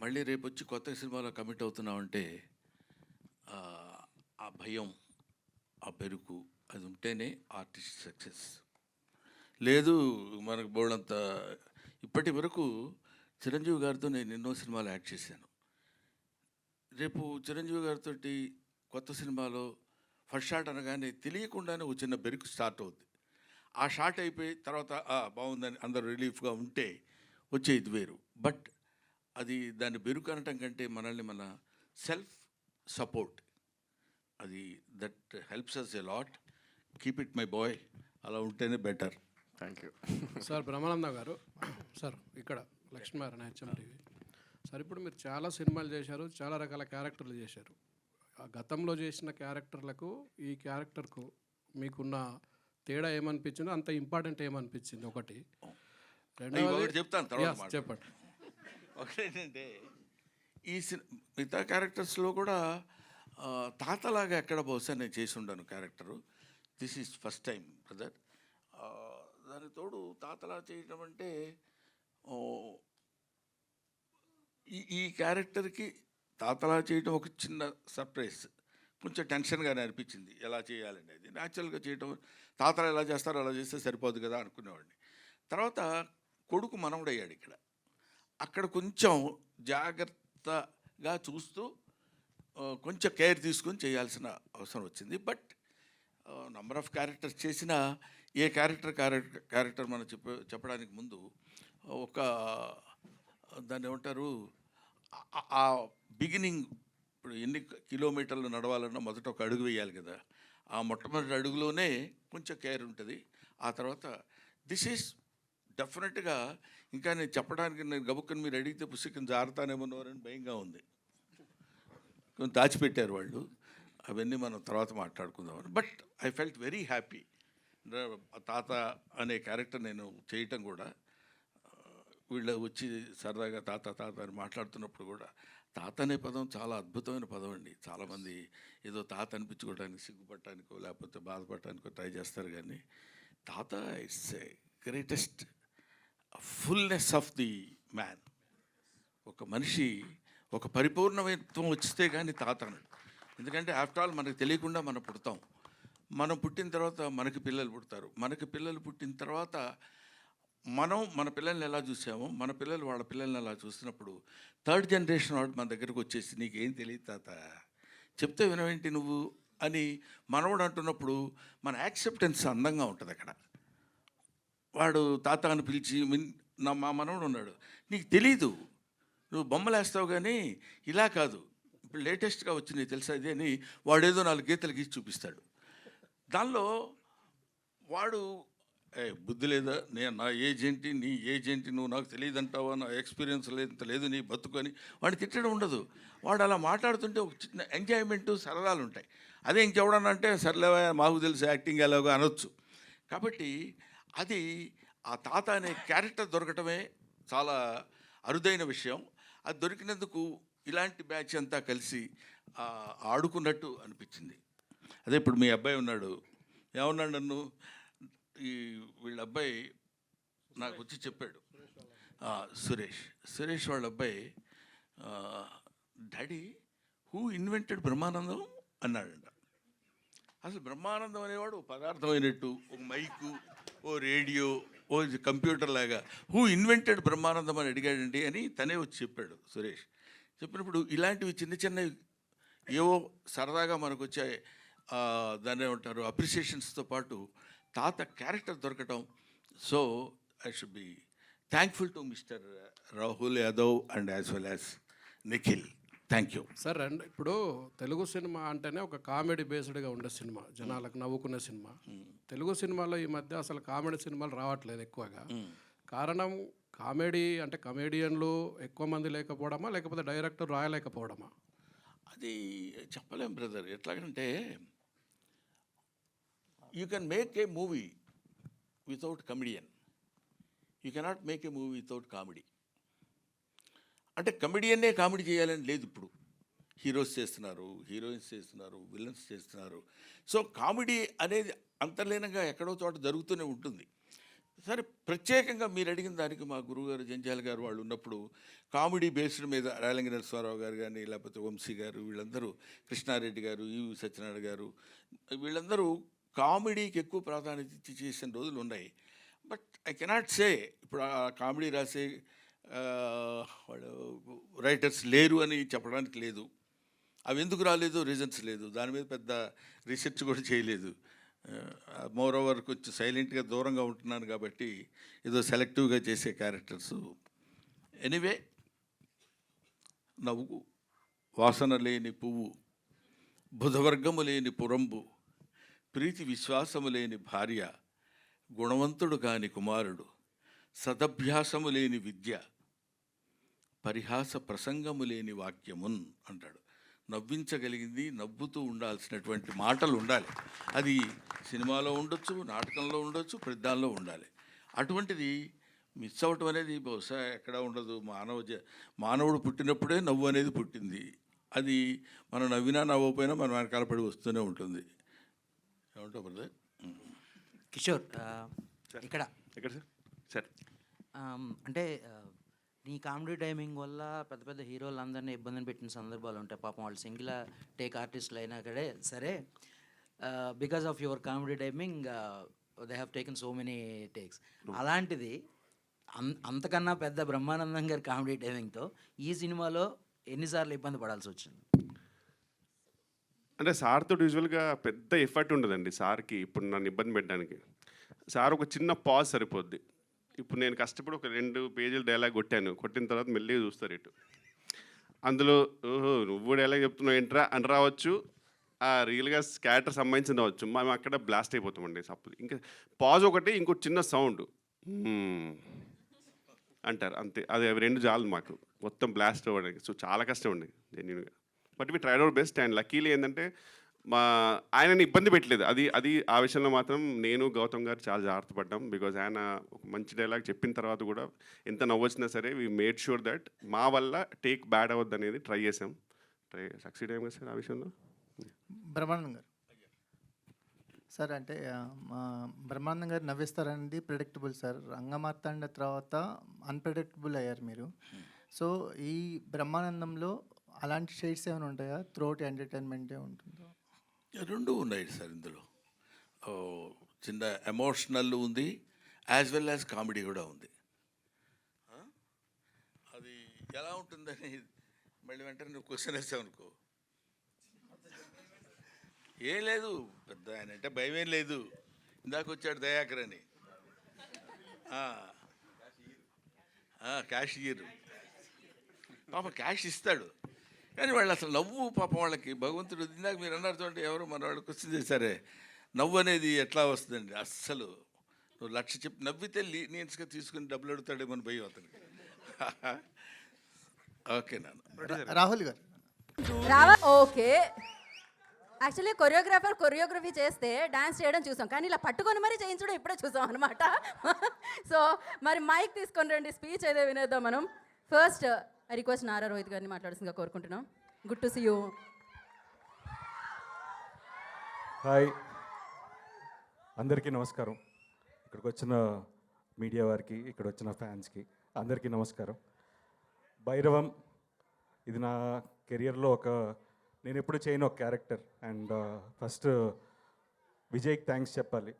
మళ్ళీ రేపొచ్చి కొత్త సినిమాలో కమిట్ అవుతున్నామంటే ఆ భయం, ఆ బెరుకు అది ఉంటేనే ఆర్టిస్ట్ సక్సెస్. లేదు మనకు బోల్డంత. ఇప్పటి వరకు చిరంజీవి గారితో నేను ఎన్నో సినిమాలు యాక్ట్ చేశాను. రేపు చిరంజీవి గారితో కొత్త సినిమాలో ఫస్ట్ షాట్ అనగానే తెలియకుండానే ఒక చిన్న బెరుకు స్టార్ట్ అవుద్ది. ఆ షాట్ అయిపోయి తర్వాత బాగుందని అందరూ రిలీఫ్గా ఉంటే వచ్చే ఇది వేరు. బట్ అది దాన్ని బెరుకు అనటం కంటే మనల్ని మన సెల్ఫ్ సపోర్ట్, అది that helps us a lot. Keep it my boy, అలా ఉంటేనే better. Thank you sir. Brahmanandam garu sir, ఇక్కడ లక్ష్మీనారాయణ హెచ్ఎం టీవీ సార్. ఇప్పుడు మీరు చాలా సినిమాలు చేశారు, చాలా రకాల క్యారెక్టర్లు చేశారు. ఆ గతంలో చేసిన క్యారెక్టర్లకు ఈ క్యారెక్టర్కు మీకున్న తేడా ఏమనిపించిందో, అంత ఇంపార్టెంట్ ఏమనిపించింది ఒకటి? రెండవది చెప్తాను తర్వాత చెప్పండి. ఒకటేంటంటే ఈ మిగతా క్యారెక్టర్స్లో కూడా తాతలాగా ఎక్కడ బహుశా నేను చేసి ఉండను character. This is first time brother. దాని తోడు తాతలా చేయడం అంటే ఈ క్యారెక్టర్కి తాతలా చేయడం ఒక చిన్న సర్ప్రైజ్. కొంచెం టెన్షన్గానే అనిపించింది ఎలా చేయాలండి. అది న్యాచురల్గా చేయడం, తాతలు ఎలా చేస్తారో అలా చేస్తే సరిపోదు కదా అనుకునేవాడిని. తర్వాత కొడుకు మనవడయ్యాడు ఇక్కడ. అక్కడ కొంచెం జాగ్రత్తగా చూస్తూ కొంచెం కేర్ తీసుకొని చేయాల్సిన అవసరం వచ్చింది. బట్ నంబర్ ఆఫ్ క్యారెక్టర్స్ చేసిన ఏ క్యారెక్టర్ మనం చెప్పడానికి ముందు ఒక దాన్ని ఏమంటారు, ఆ బిగినింగ్. ఇప్పుడు ఎన్ని కిలోమీటర్లు నడవాలన్నా మొదట ఒక అడుగు వేయాలి కదా. ఆ మొట్టమొదటి అడుగులోనే కొంచెం కేర్ ఉంటుంది. ఆ తర్వాత దిస్ ఈజ్ డెఫినెట్గా, ఇంకా నేను చెప్పడానికి నేను గబుక్కని మీరు అడిగితే పుస్తకం జారుతానేమోనని భయంగా ఉంది. కొంచెం దాచిపెట్టారు వాళ్ళు, అవన్నీ మనం తర్వాత మాట్లాడుకుందామని. But I felt very happy. తాత అనే క్యారెక్టర్ నేను చేయటం కూడా, వీళ్ళు వచ్చి సరదాగా తాత తాత అని మాట్లాడుతున్నప్పుడు కూడా, తాత అనే పదం చాలా అద్భుతమైన పదం అండి. చాలామంది ఏదో తాత అనిపించుకోవడానికి సిగ్గుపడటానికో లేకపోతే బాధపడటానికో ట్రై చేస్తారు, కానీ తాత it's a greatest fullness of the man. ఒక మనిషి ఒక పరిపూర్ణమైనత్వం వచ్చితే కానీ తాత అన్నాడు. ఎందుకంటే ఆఫ్టర్ ఆల్ మనకు తెలియకుండా మనం పుడతాం. మనం పుట్టిన తర్వాత మనకి పిల్లలు పుడతారు. మనకి పిల్లలు పుట్టిన తర్వాత మనం మన పిల్లల్ని ఎలా చూసామో, మన పిల్లలు వాళ్ళ పిల్లల్ని ఎలా చూసినప్పుడు థర్డ్ జనరేషన్ వాడు మన దగ్గరకు వచ్చేసి నీకేం తెలియదు తాత, చెప్తే వినవేంటి నువ్వు అని మనవడు అంటున్నప్పుడు మన యాక్సెప్టెన్స్ అందంగా ఉంటుంది అక్కడ. వాడు తాత అని పిలిచి మా మనవడు ఉన్నాడు, నీకు తెలీదు, నువ్వు బొమ్మలేస్తావు కానీ ఇలా కాదు, ఇప్పుడు లేటెస్ట్గా వచ్చినాయి తెలుసా ఇది అని వాడేదో 4 గీతలు గీసి చూపిస్తాడు. దానిలో వాడు బుద్ధి లేదా, నా ఏజ్ ఏంటి, నీ ఏజ్ ఏంటి, నువ్వు నాకు తెలియదు అంటావా, నా ఎక్స్పీరియన్స్ లేదు నీ బతుకు అని వాడిని తిట్టడం ఉండదు. వాడు అలా మాట్లాడుతుంటే ఒక చిన్న ఎంజాయ్మెంటు, సరదాలు ఉంటాయి. అదే ఇంకెవడన్నా అంటే సర్లేవా మాకు తెలుసు యాక్టింగ్ ఎలాగో అనొచ్చు. కాబట్టి అది ఆ తాత అనే క్యారెక్టర్ దొరకటమే చాలా అరుదైన విషయం. అది దొరికినందుకు ఇలాంటి బ్యాచ్ అంతా కలిసి ఆడుకున్నట్టు అనిపించింది. అదే ఇప్పుడు మీ అబ్బాయి ఉన్నాడు, ఏమన్నాడు నన్ను, వీళ్ళ అబ్బాయి నాకు వచ్చి చెప్పాడు, సురేష్ వాళ్ళ అబ్బాయి, డాడీ హూ ఇన్వెంటెడ్ బ్రహ్మానందం అన్నాడంట. అసలు బ్రహ్మానందం అనేవాడు పదార్థం అయినట్టు, ఒక మైకు, ఓ రేడియో, ఓ కంప్యూటర్ లాగా హూ ఇన్వెంటెడ్ బ్రహ్మానందం అని అడిగాడండి అని తనే వచ్చి చెప్పాడు సురేష్. చెప్పినప్పుడు ఇలాంటివి చిన్న చిన్నవి ఏవో సరదాగా మనకు వచ్చే దాన్ని ఏమంటారు అప్రిసియేషన్స్తో పాటు తాత క్యారెక్టర్ దొరకటం. So I should be thankful to mister Rahul Yadav and as well as Nikhil. Thank you sir. ఇప్పుడు తెలుగు సినిమా అంటేనే ఒక కామెడీ బేస్డ్గా ఉండే సినిమా, జనాలకు నవ్వుకునే సినిమా. తెలుగు సినిమాలో ఈ మధ్య అసలు కామెడీ సినిమాలు రావట్లేదు ఎక్కువగా. కారణం కామెడీ అంటే కమెడియన్లు ఎక్కువ మంది లేకపోవడమా, లేకపోతే డైరెక్టర్ రాయలేకపోవడమా? అది చెప్పలేం బ్రదర్. ఎట్లాగంటే you can make a movie without comedian, you cannot make a movie without comedy. అంటే కమెడియన్నే కామెడీ చేయాలని లేదు. ఇప్పుడు హీరోస్ చేస్తున్నారు, హీరోయిన్స్ చేస్తున్నారు, విలన్స్ చేస్తున్నారు. సో కామెడీ అనేది అంతర్లీనంగా ఎక్కడో చోట జరుగుతూనే ఉంటుంది. సరే, ప్రత్యేకంగా మీరు అడిగిన దానికి మా గురువుగారు జంజాల గారు వాళ్ళు ఉన్నప్పుడు కామెడీ బేస్డ్ మీద రేలంగి నరసింహారావు గారు కానీ, లేకపోతే వంశీ గారు, వీళ్ళందరూ, కృష్ణారెడ్డి గారు, ఈవి సత్యనారాయణ గారు, వీళ్ళందరూ కామెడీకి ఎక్కువ ప్రాధాన్యత ఇచ్చి చేసిన రోజులు ఉన్నాయి. బట్ ఐ కెనాట్ సే ఇప్పుడు ఆ కామెడీ రాసే వాళ్ళు రైటర్స్ లేరు అని చెప్పడానికి లేదు. అవి ఎందుకు రాలేదు, రీజన్స్ లేదు. దాని మీద పెద్ద రీసెర్చ్ కూడా చేయలేదు. మోర్ ఓవర్ కొంచెం సైలెంట్గా దూరంగా ఉంటున్నాను కాబట్టి ఏదో సెలెక్టివ్గా చేసే క్యారెక్టర్స్. ఎనీవే, నవ్వు వాసన లేని పువ్వు, బుధవర్గము లేని పురంబు, ప్రీతి విశ్వాసము లేని భార్య, గుణవంతుడు కాని కుమారుడు, సదభ్యాసము లేని విద్య, పరిహాస ప్రసంగము లేని వాక్యమున్ అంటాడు. నవ్వించగలిగింది, నవ్వుతూ ఉండాల్సినటువంటి మాటలు ఉండాలి. అది సినిమాలో ఉండొచ్చు, నాటకంలో ఉండొచ్చు, ప్రతిదానిలో ఉండాలి. అటువంటిది మిస్ అవ్వటం అనేది బహుశా ఎక్కడా ఉండదు. మానవుడు పుట్టినప్పుడే నవ్వు అనేది పుట్టింది. అది మనం నవ్వినా నవ్వకపోయినా మన వెనకాల పడి వస్తూనే ఉంటుంది. ఏమంటావు బ్రదర్? కిషోర్, ఇక్కడ సార్ సార్ అంటే నీ కామెడీ టైమింగ్ వల్ల పెద్ద పెద్ద హీరోలు అందరినీ ఇబ్బందిని పెట్టిన సందర్భాలు ఉంటాయి. పాపం వాళ్ళు సింగిల్ టేక్ ఆర్టిస్టులు అయినా కడే సరే, because of your comedy timing they have taken so many takes. అలాంటిది అంతకన్నా పెద్ద బ్రహ్మానందం గారి కామెడీ టైమింగ్తో ఈ సినిమాలో ఎన్నిసార్లు ఇబ్బంది పడాల్సి వచ్చింది? అంటే సార్తో యూజువల్గా పెద్ద ఎఫర్ట్ ఉండదండి సార్కి ఇప్పుడు నన్ను ఇబ్బంది పెట్టడానికి. సార్ ఒక చిన్న పాజ్ సరిపోద్ది. ఇప్పుడు నేను కష్టపడి ఒక 2 పేజీలు డైలాగ్ కొట్టిన తర్వాత మెల్లిగా చూస్తారు ఇటు. అందులో ఓహో నువ్వు డైలాగ్ చెప్తున్నావు ఏంట్రా అని రావచ్చు, ఆ రియల్గా క్యారెక్టర్ సంబంధించిన రావచ్చు. మేము అక్కడ బ్లాస్ట్ అయిపోతామండి సప్పుడు. ఇంకా పాజ్ ఒకటి, ఇంకో చిన్న సౌండ్ అంటారు అంతే. అది అవి 2 చాలు మాకు మొత్తం బ్లాస్ట్ అవ్వడానికి. సో చాలా కష్టం అండి జెన్యూన్గా. But we tried our best. And luckily ఏంటంటే ఆయనని ఇబ్బంది పెట్టలేదు. అది ఆ విషయంలో మాత్రం నేను గౌతమ్ గారు చాలా జాగ్రత్త పడ్డాం. బికాజ్ ఆయన ఒక మంచి డైలాగ్ చెప్పిన తర్వాత కూడా ఎంత నవ్వొచ్చినా సరే వీ మేడ్ షూర్ దట్ మా వల్ల టేక్ బ్యాడ్ అవ్వద్దు అనేది ట్రై చేసాం. సక్సీడ్ అయ్యాం కదా సార్ ఆ విషయంలో. బ్రహ్మానందం గారు సార్, అంటే బ్రహ్మానందం గారు నవ్విస్తారనేది ప్రిడిక్టబుల్ సార్. రంగమార్తాండ తర్వాత అన్ప్రిడిక్టబుల్ అయ్యారు మీరు. సో ఈ బ్రహ్మానందంలో అలాంటి షేడ్స్ ఏమైనా ఉంటాయా? త్రోట్ ఎంటర్టైన్మెంటే ఉంటుందో? 2 ఉన్నాయి సార్ ఇందులో. చిన్న ఎమోషనల్ ఉంది, యాజ్ వెల్ యాజ్ కామెడీ కూడా ఉంది. అది ఎలా ఉంటుందని మళ్ళీ వెంటనే నువ్వు క్వశ్చన్ వేసావనుకో, ఏం లేదు, పెద్ద ఆయన అంటే భయం ఏం లేదు. ఇందాక వచ్చాడు దయాకర్ అని, క్యాష్ ఇయ్యరు పాప, క్యాష్ ఇస్తాడు కానీ వాళ్ళు అసలు నవ్వు పాపం వాళ్ళకి భగవంతుడు. ఇందాక మీరు అన్నారు చూడండి, ఎవరు మన వాళ్ళు క్వశ్చన్ చేశారే, నవ్వు అనేది ఎట్లా వస్తుందండి? అస్సలు నువ్వు 1,00,000 చెప్పి నవ్వితే లీనియన్స్గా తీసుకుని డబ్బులు అడుగుతాడేమో అని భయం అతనికి. ఓకే నాన్న. రాహుల్ గారు ఓకే, యాక్చువల్లీ కొరియోగ్రఫీ చేస్తే డాన్స్ చేయడం చూసాం, కానీ ఇలా పట్టుకొని మరీ చేయించడం ఇప్పుడే చూసాం అనమాట. సో మరి మైక్ తీసుకొని రండి, స్పీచ్ ఏదో వినేద్దాం మనం. First I request Nara Rohit గారిని మాట్లాడాల్సిందిగా కోరుకుంటున్నాం. Good to see you. Hi, అందరికీ నమస్కారం. ఇక్కడికి వచ్చిన మీడియా వారికి, ఇక్కడ వచ్చిన ఫ్యాన్స్కి అందరికీ నమస్కారం. భైరవం ఇది నా కెరియర్లో నేను ఎప్పుడు చేయను ఒక క్యారెక్టర్. అండ్ ఫస్ట్ విజయ్కి థ్యాంక్స్ చెప్పాలి.